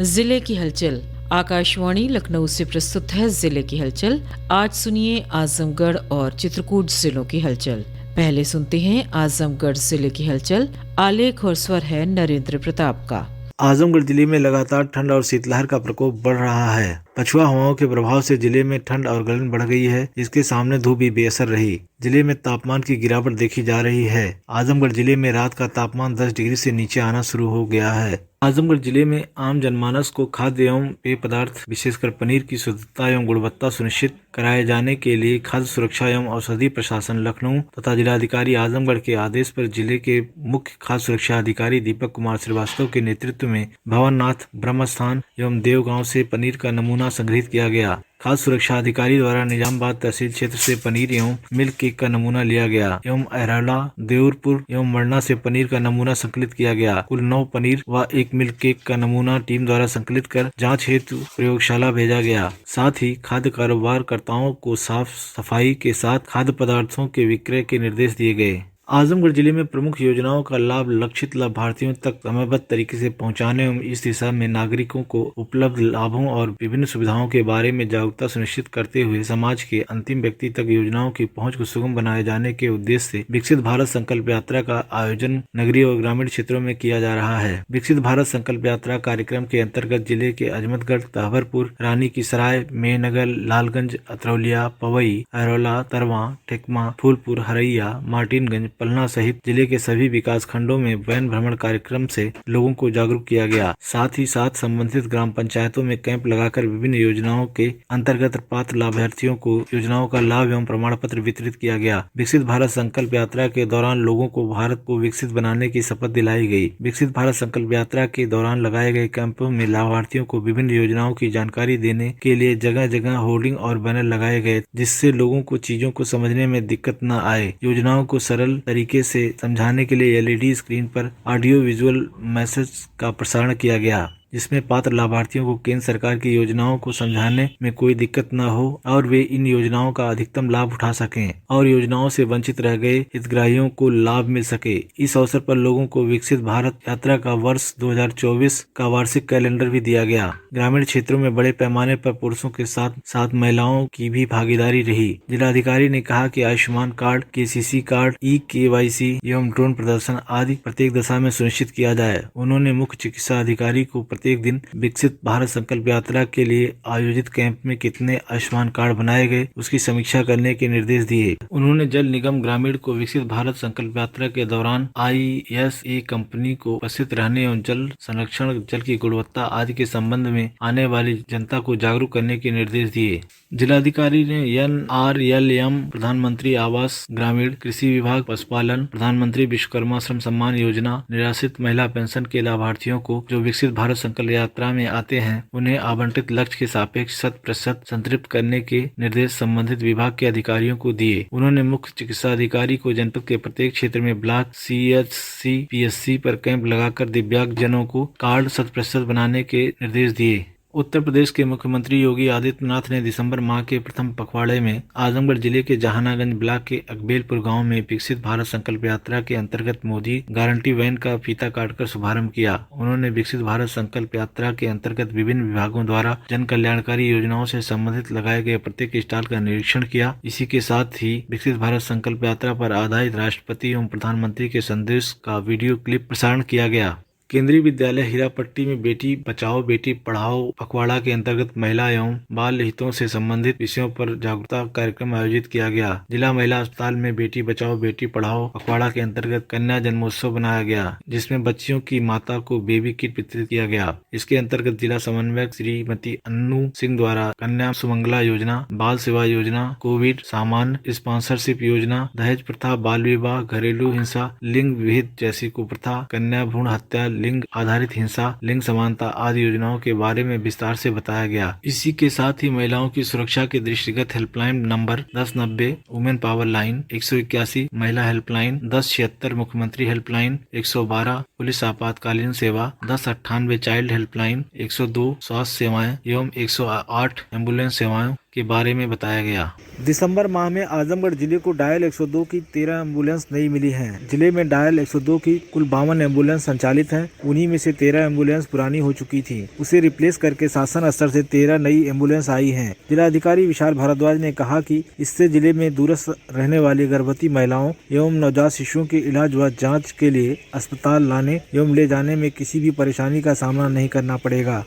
जिले की हलचल। आकाशवाणी लखनऊ से प्रस्तुत है जिले की हलचल। आज सुनिए आजमगढ़ और चित्रकूट जिलों की हलचल। पहले सुनते हैं आजमगढ़ जिले की हलचल। आलेख और स्वर है नरेंद्र प्रताप का। आजमगढ़ जिले में लगातार ठंड और शीतलहर का प्रकोप बढ़ रहा है। पछुआ हवाओं के प्रभाव से जिले में ठंड और गलन बढ़ गई है, जिसके सामने धूप भी बेअसर रही। जिले में तापमान की गिरावट देखी जा रही है। आजमगढ़ जिले में रात का तापमान 10 डिग्री से नीचे आना शुरू हो गया है। आजमगढ़ जिले में आम जनमानस को खाद्य एवं पेय पदार्थ विशेषकर पनीर की शुद्धता एवं गुणवत्ता सुनिश्चित कराए जाने के लिए खाद्य सुरक्षा एवं औषधि प्रशासन लखनऊ तथा जिलाधिकारी आजमगढ़ के आदेश पर जिले के मुख्य खाद्य सुरक्षा अधिकारी दीपक कुमार श्रीवास्तव के नेतृत्व में भवननाथ, ब्रह्मस्थान एवं देवगांव से पनीर का नमूना संग्रहित किया गया। खाद्य सुरक्षा अधिकारी द्वारा निजामबाद तहसील क्षेत्र से पनीर एवं मिल्क केक का नमूना लिया गया एवं अहरौला, देउरपुर एवं मरना से पनीर का नमूना संकलित किया गया। कुल 9 पनीर व 1 मिल्क केक का नमूना टीम द्वारा संकलित कर जांच हेतु प्रयोगशाला भेजा गया। साथ ही खाद्य कारोबार कर्ताओं को साफ सफाई के साथ खाद्य पदार्थों के विक्रय के निर्देश दिए गए। आजमगढ़ जिले में प्रमुख योजनाओं का लाभ लक्षित लाभार्थियों तक समयबद्ध तरीके से पहुंचाने एवं इस दिशा में नागरिकों को उपलब्ध लाभों और विभिन्न सुविधाओं के बारे में जागरूकता सुनिश्चित करते हुए समाज के अंतिम व्यक्ति तक योजनाओं की पहुंच को सुगम बनाए जाने के उद्देश्य से विकसित भारत संकल्प यात्रा का आयोजन नगरीय और ग्रामीण क्षेत्रों में किया जा रहा है। विकसित भारत संकल्प यात्रा कार्यक्रम के अंतर्गत जिले के अजमतगढ़, तहवरपुर, रानी की सराय, मेहनगर, लालगंज, अतरौलिया, पवई, अहरौला, तरवा, टेकमा, फूलपुर, हरैया, मार्टिनगंज, पलना सहित जिले के सभी विकास खंडों में वैन भ्रमण कार्यक्रम से लोगों को जागरूक किया गया। साथ ही साथ संबंधित ग्राम पंचायतों में कैंप लगाकर विभिन्न योजनाओं के अंतर्गत पात्र लाभार्थियों को योजनाओं का लाभ एवं प्रमाण पत्र वितरित किया गया। विकसित भारत संकल्प यात्रा के दौरान लोगों को भारत को विकसित बनाने की शपथ दिलाई गई। विकसित भारत संकल्प यात्रा के दौरान लगाए गए कैंपों में लाभार्थियों को विभिन्न योजनाओं की जानकारी देने के लिए जगह जगह होर्डिंग और बैनर लगाए गए, जिससे लोगों को चीजों को समझने में दिक्कत न आए। योजनाओं को सरल तरीके से समझाने के लिए एलईडी स्क्रीन पर ऑडियो विजुअल मैसेज का प्रसारण किया गया, जिसमें पात्र लाभार्थियों को केंद्र सरकार की योजनाओं को समझाने में कोई दिक्कत न हो और वे इन योजनाओं का अधिकतम लाभ उठा सकें और योजनाओं से वंचित रह गए हितग्राहियों को लाभ मिल सके। इस अवसर पर लोगों को विकसित भारत यात्रा का वर्ष 2024 का वार्षिक कैलेंडर भी दिया गया। ग्रामीण क्षेत्रों में बड़े पैमाने पर पुरुषों के साथ साथ महिलाओं की भी भागीदारी रही। जिलाधिकारी ने कहा कि Ayushman card, KCC card, e-KYC एवं ड्रोन प्रदर्शन आदि प्रत्येक दशा में सुनिश्चित किया जाए। उन्होंने मुख्य चिकित्सा अधिकारी को प्रत्येक दिन विकसित भारत संकल्प यात्रा के लिए आयोजित कैंप में कितने आयुष्मान कार्ड बनाए गए उसकी समीक्षा करने के निर्देश दिए। उन्होंने जल निगम ग्रामीण को विकसित भारत संकल्प यात्रा के दौरान ISA कंपनी को उपस्थित रहने एवं जल संरक्षण, जल की गुणवत्ता आदि के संबंध में आने वाली जनता को जागरूक करने के निर्देश दिए। जिलाधिकारी ने NRLM, प्रधानमंत्री आवास ग्रामीण, कृषि विभाग, पशुपालन, प्रधानमंत्री विश्वकर्मा श्रम सम्मान योजना, निराश्रित महिला पेंशन के लाभार्थियों को जो विकसित भारत संकल्प यात्रा में आते हैं उन्हें आवंटित लक्ष्य के सापेक्ष 100% संतृप्त करने के निर्देश संबंधित विभाग के अधिकारियों को दिए। उन्होंने मुख्य चिकित्सा अधिकारी को जनपद के प्रत्येक क्षेत्र में ब्लॉक CHC PSC पर कैंप लगाकर दिव्यांगजनों को कार्ड 100% बनाने के निर्देश दिए। उत्तर प्रदेश के मुख्यमंत्री योगी आदित्यनाथ ने दिसंबर माह के प्रथम पखवाड़े में आजमगढ़ जिले के जहानागंज ब्लॉक के अकबेलपुर गांव में विकसित भारत संकल्प यात्रा के अंतर्गत मोदी गारंटी वैन का फीता काटकर शुभारंभ किया। उन्होंने विकसित भारत संकल्प यात्रा के अंतर्गत विभिन्न विभागों द्वारा जन कल्याणकारी योजनाओं से संबंधित लगाए गए प्रत्येक स्टॉल का निरीक्षण किया। इसी के साथ ही विकसित भारत संकल्प यात्रा पर आधारित राष्ट्रपति एवं प्रधानमंत्री के संदेश का वीडियो क्लिप प्रसारण किया गया। केंद्रीय विद्यालय हीरापट्टी में बेटी बचाओ बेटी पढ़ाओ पखवाड़ा के अंतर्गत महिला एवं बाल हितों से संबंधित विषयों पर जागरूकता कार्यक्रम आयोजित किया गया। जिला महिला अस्पताल में बेटी बचाओ बेटी पढ़ाओ पखवाड़ा के अंतर्गत कन्या जन्मोत्सव बनाया गया, जिसमें बच्चियों की माता को बेबी किट वितरित किया गया। इसके अंतर्गत जिला समन्वयक श्रीमती अन्नू सिंह द्वारा कन्या सुमंगला योजना, बाल सेवा योजना, कोविड सामान्य स्पॉन्सरशिप योजना, दहेज प्रथा, बाल विवाह, घरेलू हिंसा, लिंग विहित जैसी कुप्रथा, कन्या भ्रूण हत्या, लिंग आधारित हिंसा, लिंग समानता आदि योजनाओं के बारे में विस्तार से बताया गया। इसी के साथ ही महिलाओं की सुरक्षा के दृष्टिगत helpline number 1090, women power line 181, महिला हेल्पलाइन 1076, मुख्यमंत्री हेल्पलाइन 112, पुलिस आपातकालीन सेवा 1098, चाइल्ड हेल्पलाइन 102, स्वास्थ्य सेवाएं एवं 108 एम्बुलेंस सेवाओं के बारे में बताया गया। दिसंबर माह में आजमगढ़ जिले को डायल 102 की 13 एम्बुलेंस नई मिली हैं। जिले में डायल 102 की कुल 52 एम्बुलेंस संचालित हैं। उन्हीं में से 13 एम्बुलेंस पुरानी हो चुकी थी, उसे रिप्लेस करके शासन स्तर से 13 नई एम्बुलेंस आई हैं। जिलाधिकारी विशाल भारद्वाज ने कहा कि इससे जिले में दूरस्थ रहने वाली गर्भवती महिलाओं एवं नवजात शिशुओं के इलाज व जाँच के लिए अस्पताल लाने एवं ले जाने में किसी भी परेशानी का सामना नहीं करना पड़ेगा।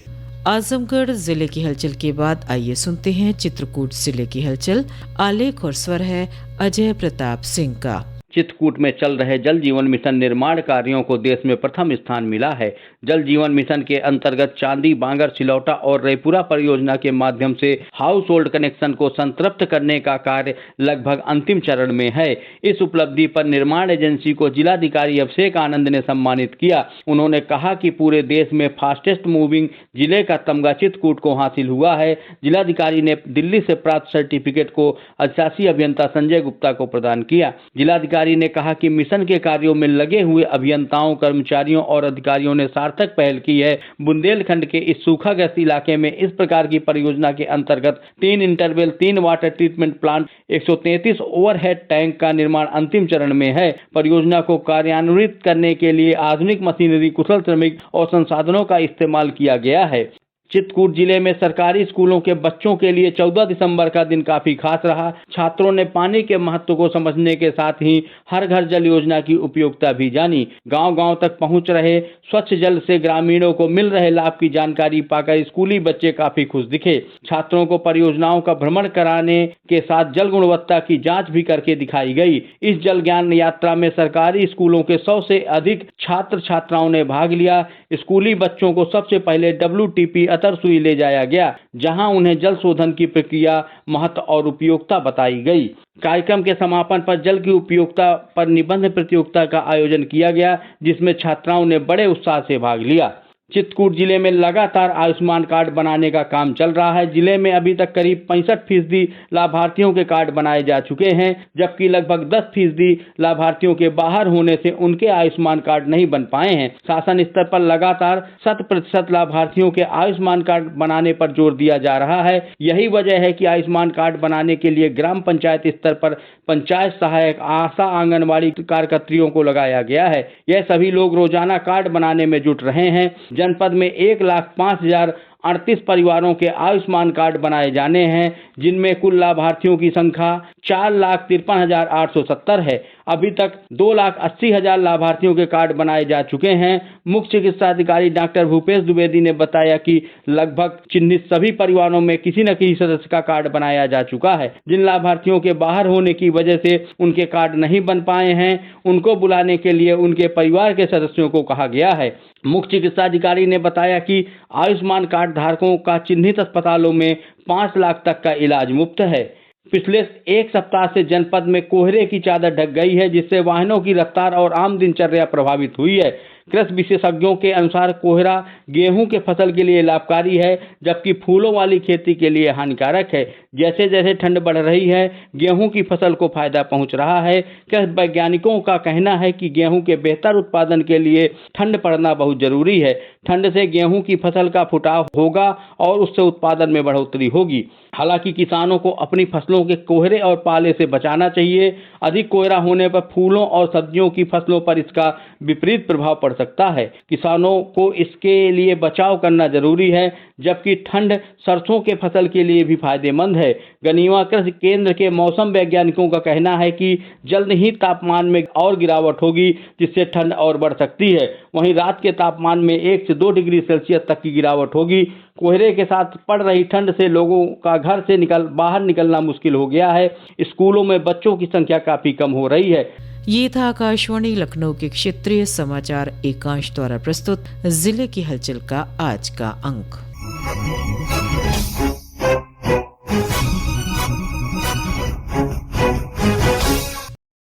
आजमगढ़ जिले की हलचल के बाद आइए सुनते हैं चित्रकूट जिले की हलचल। आलेख और स्वर है अजय प्रताप सिंह का। चित्रकूट में चल रहे जल जीवन मिशन निर्माण कार्यों को देश में प्रथम स्थान मिला है। जल जीवन मिशन के अंतर्गत चांदी, बांगर, सिलौटा और रेपुरा परियोजना के माध्यम से हाउस होल्ड कनेक्शन को संतृप्त करने का कार्य लगभग अंतिम चरण में है। इस उपलब्धि पर निर्माण एजेंसी को जिलाधिकारी अभिषेक आनंद ने सम्मानित किया। उन्होंने कहा कि पूरे देश में फास्टेस्ट मूविंग जिले का तमगा चित्रकूट को हासिल हुआ है। जिलाधिकारी ने दिल्ली से प्राप्त सर्टिफिकेट को अधिशासी अभियंता संजय गुप्ता को प्रदान किया। जिलाधिकारी ने कहा कि मिशन के कार्यों में लगे हुए अभियंताओं, कर्मचारियों और अधिकारियों ने सार्थक पहल की है। बुंदेलखंड के इस सूखाग्रस्त इलाके में इस प्रकार की परियोजना के अंतर्गत 3 interval 3 water treatment plant, 133 overhead tank का निर्माण अंतिम चरण में है। परियोजना को कार्यान्वित करने के लिए आधुनिक मशीनरी, कुशल श्रमिक और संसाधनों का इस्तेमाल किया गया है। चित्रकूट जिले में सरकारी स्कूलों के बच्चों के लिए 14 दिसंबर का दिन काफी खास रहा। छात्रों ने पानी के महत्व को समझने के साथ ही हर घर जल योजना की उपयोगिता भी जानी। गांव-गांव तक पहुंच रहे स्वच्छ जल से ग्रामीणों को मिल रहे लाभ की जानकारी पाकर स्कूली बच्चे काफी खुश दिखे। छात्रों को परियोजनाओं का भ्रमण कराने के साथ जल गुणवत्ता की जांच भी करके दिखाई गई। इस जल ज्ञान यात्रा में सरकारी स्कूलों के 100 से अधिक छात्र छात्राओं ने भाग लिया। स्कूली बच्चों को सबसे पहले WTP अतरसुई ले जाया गया, जहां उन्हें जल शोधन की प्रक्रिया, महत्व और उपयोगिता बताई गई। कार्यक्रम के समापन पर जल की उपयोगिता पर निबंध प्रतियोगिता का आयोजन किया गया, जिसमें छात्राओं ने बड़े उत्साह से भाग लिया। चित्रकूट जिले में लगातार आयुष्मान कार्ड बनाने का काम चल रहा है। जिले में अभी तक करीब 65% लाभार्थियों के कार्ड बनाए जा चुके हैं, जबकि लगभग 10% लाभार्थियों के बाहर होने से उनके आयुष्मान कार्ड नहीं बन पाए हैं। शासन स्तर पर लगातार 100% लाभार्थियों के आयुष्मान कार्ड बनाने पर जोर दिया जा रहा है। यही वजह है कि आयुष्मान कार्ड बनाने के लिए ग्राम पंचायत स्तर पर पंचायत सहायक, आशा, आंगनबाड़ी कार्यकर्त्रियों को लगाया गया है। यह सभी लोग रोजाना कार्ड बनाने में जुट रहे हैं। जनपद में 1,05,038 परिवारों के आयुष्मान कार्ड बनाए जाने हैं, जिनमें कुल लाभार्थियों की संख्या 4,53,870 है। अभी तक 2,80,000 लाभार्थियों के कार्ड बनाए जा चुके हैं। मुख्य चिकित्सा अधिकारी डॉक्टर भूपेश द्विवेदी ने बताया कि लगभग चिन्हित सभी परिवारों में किसी न किसी सदस्य का कार्ड बनाया जा चुका है। जिन लाभार्थियों के बाहर होने की वजह से उनके कार्ड नहीं बन पाए हैं, उनको बुलाने के लिए उनके परिवार के सदस्यों को कहा गया है। मुख्य चिकित्सा अधिकारी ने बताया कि आयुष्मान कार्ड धारकों का चिन्हित अस्पतालों में 5 लाख तक का इलाज मुफ्त है। पिछले एक सप्ताह से जनपद में कोहरे की चादर ढक गई है, जिससे वाहनों की रफ्तार और आम दिनचर्या प्रभावित हुई है। कृषि विशेषज्ञों के अनुसार कोहरा गेहूं के फसल के लिए लाभकारी है, जबकि फूलों वाली खेती के लिए हानिकारक है। जैसे जैसे ठंड बढ़ रही है, गेहूं की फसल को फायदा पहुंच रहा है। कृषि वैज्ञानिकों का कहना है कि गेहूं के बेहतर उत्पादन के लिए ठंड पड़ना बहुत जरूरी है। ठंड से गेहूं की फसल का फुटाव होगा और उससे उत्पादन में बढ़ोतरी होगी। हालांकि किसानों को अपनी फसलों के कोहरे और पाले से बचाना चाहिए। अधिक कोहरा होने पर फूलों और सब्जियों की फसलों पर इसका विपरीत प्रभाव पड़ सकता है। किसानों को इसके लिए बचाव करना जरूरी है, जबकि ठंड सरसों के फसल के लिए भी फायदेमंद है। गनीवा कृषि केंद्र के मौसम वैज्ञानिकों का कहना है कि जल्द ही तापमान में और गिरावट होगी, जिससे ठंड और बढ़ सकती है। वहीं रात के तापमान में 1 से 2 डिग्री सेल्सियस तक की गिरावट होगी। कोहरे के साथ पड़ रही ठंड से लोगों का घर से बाहर निकलना मुश्किल हो गया है। स्कूलों में बच्चों की संख्या काफी कम हो रही है। ये था आकाशवाणी लखनऊ के क्षेत्रीय समाचार एकांश द्वारा प्रस्तुत जिले की हलचल का आज का अंक।